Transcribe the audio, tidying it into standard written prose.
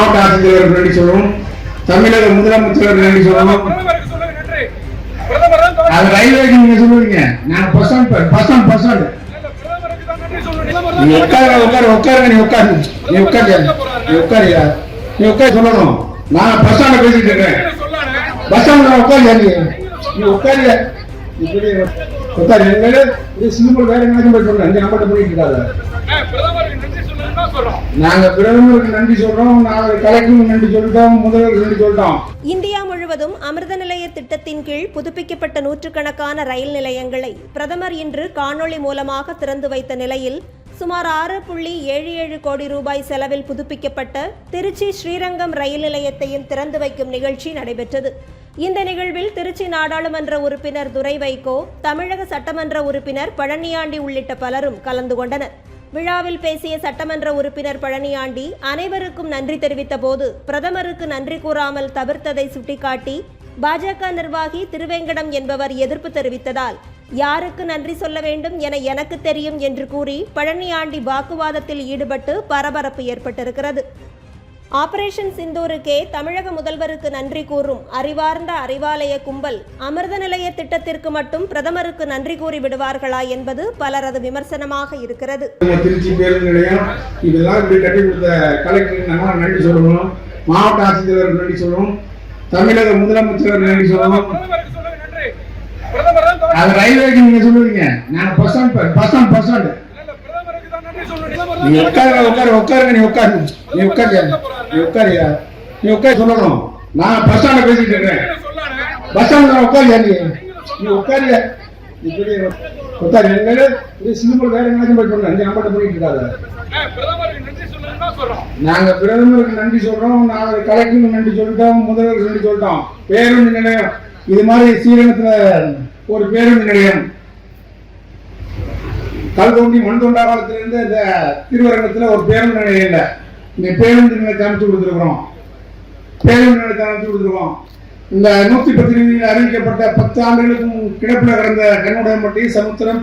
மாவட்ட ஆட்சித்தலைவருக்கு நன்றி சொல்லணும், தமிழக முதலமைச்சருக்கு நன்றி சொல்லணும். அது ரயில்வேக்கு நீங்க சொல்லுவீங்க, நான் பர்சன்ட் நீ உட்காரு சொல்லணும். நான் பஸ் ஸ்டாண்ட பேசிட்டு இருக்கேன், பஸ் ஸ்டாண்ட்ல உட்காரு, நீ உட்காரு சிம்பிள் வேற என்ன போய் சொல்றேன், இந்த நம்பர்ட்ட போயிட்டு இருக்காது. நாங்க பிரதமருக்கு நன்றி சொல்றோம், நாங்க கலெக்டருக்கு நன்றி சொல்லிட்டோம், முதல்வருக்கு நன்றி சொல்லிட்டோம். இந்தியா முழுவதும் அமிர்த நிலைய திட்டத்தின் கீழ் புதுப்பிக்கப்பட்ட நூற்றுக்கணக்கான ரயில் நிலையங்களை பிரதமர் இன்று காணொளி மூலமாக திறந்து வைத்த நிலையில் சுமார் 6.77 கோடி ரூபாய் செலவில் புதுப்பிக்கப்பட்ட திருச்சி ஸ்ரீரங்கம் ரயில் நிலையத்தையும் திறந்து வைக்கும் நிகழ்ச்சி நடைபெற்றது. இந்த நிகழ்வில் திருச்சி நாடாளுமன்ற உறுப்பினர் துரை வைகோ, தமிழக சட்டமன்ற உறுப்பினர் பழனியாண்டி உள்ளிட்ட பலரும் கலந்து கொண்டனர். விழாவில் பேசிய சட்டமன்ற உறுப்பினர் பழனியாண்டி அனைவருக்கும் நன்றி தெரிவித்த போது பிரதமருக்கு நன்றி கூறாமல் தவிர்த்ததை சுட்டிக்காட்டி பாஜக நிர்வாகி திருவேங்கடம் என்பவர் எதிர்ப்பு தெரிவித்ததால் யாருக்கு நன்றி சொல்ல வேண்டும் என எனக்கு தெரியும் என்று கூறி பழனியாண்டி வாக்குவாதத்தில் ஈடுபட்டு பரபரப்பு ஏற்பட்டிருக்கிறது. ஆபரேஷன் சிந்தூருக்கே தமிழக முதல்வருக்கு நன்றி கூறும் அறிவார்ந்த அறிவாலய கும்பல் அமிர்த நிலைய திட்டத்திற்கு மட்டும் பிரதமருக்கு நன்றி கூறி விடுவார்களா என்பது பலரது விமர்சனமாக இருக்கிறது. திருச்சி பேருந்து நிலையம் இதெல்லாம் இப்படி கட்டி கொடுத்த கலெக்டருக்கு நம்ம நன்றி சொல்லணும், மாவட்ட ஆட்சித்தலைவருக்கு நன்றி சொல்லணும், தமிழக முதலமைச்சருக்கு நன்றி சொல்லணும். அது ரயில்வேக்கு நீங்க சொல்லுவீங்க, நான் பர்சன்ட் நீ உட்காரு சொல்லணும். நான் பஸ் ஸ்டாண்ட பேசிட்டு இருக்கேன், பஸ் ஸ்டாண்ட்ல உட்காரு, நீ உட்காரு சிம்பிள் வேற என்ன போய் சொல்றேன், இந்த நம்பர்ட்ட போயிட்டு இருக்காது. நாங்க பிரதமருக்கு நன்றி சொல்றோம், நாங்க கலெக்டருக்கு நன்றி சொல்லிட்டோம், முதல்வருக்கு நன்றி சொல்லிட்டோம். பேருந்து நிலையம் இது மாதிரி ஸ்ரீரங்கத்துல ஒரு பேருந்து நிலையம், கல்தோண்டி மண் தொண்டா காலத்திலிருந்து இந்த திருவரங்கத்துல ஒரு பேருந்து நிலையம் இல்லை, இந்த பேருந்து நிலையத்தை அமைச்சு கொடுத்துருக்கிறோம். இந்த 110 அறிவிக்கப்பட்ட 10 ஆண்டுகளுக்கும் கிடப்பில் கிடந்த கண்ணுடையம்பட்டி, சமுத்திரம்,